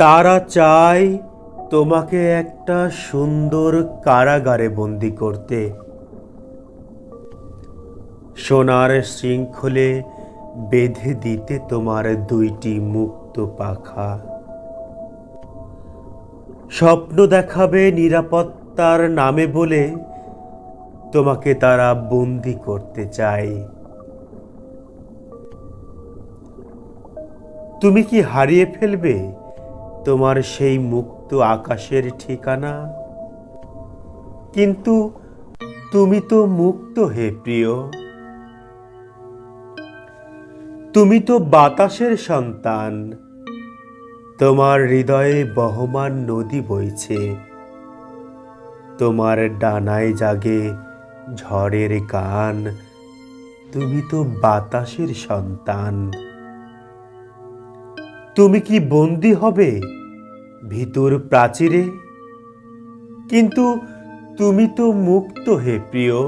তারা চায় তোমাকে একটা সুন্দর কারাগারে বন্দি করতে, সোনার শৃঙ্খলে বেঁধে দিতে তোমার দুইটি মুক্ত পাখা। স্বপ্ন দেখাবে নিরাপত্তার নামে বলে তোমাকে তারা বন্দি করতে চায়। তুমি কি হারিয়ে ফেলবে তোমার সেই মুক্ত আকাশের ঠিকানা? কিন্তু তুমি তো মুক্ত হে প্রিয়, তুমি তো বাতাসের সন্তান। তোমার হৃদয়ে বহমান নদী বইছে, তোমার ডানায় জাগে ঝড়ের গান। তুমি তো বাতাসের সন্তান। তুমি কি বন্দী হবে ভিতর প্রাচীরে? কিন্তু তুমি তো মুক্ত হে প্রিয়।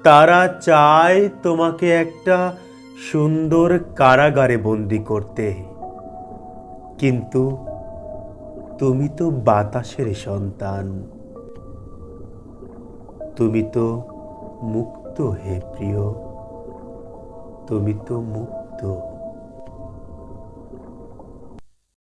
তারা চায় তোমাকে একটা সুন্দর কারাগারে বন্দি করতে, কিন্তু তুমি তো বাতাসের সন্তান। তুমি তো মুক্ত হে প্রিয়, তুমি তো মুক্ত।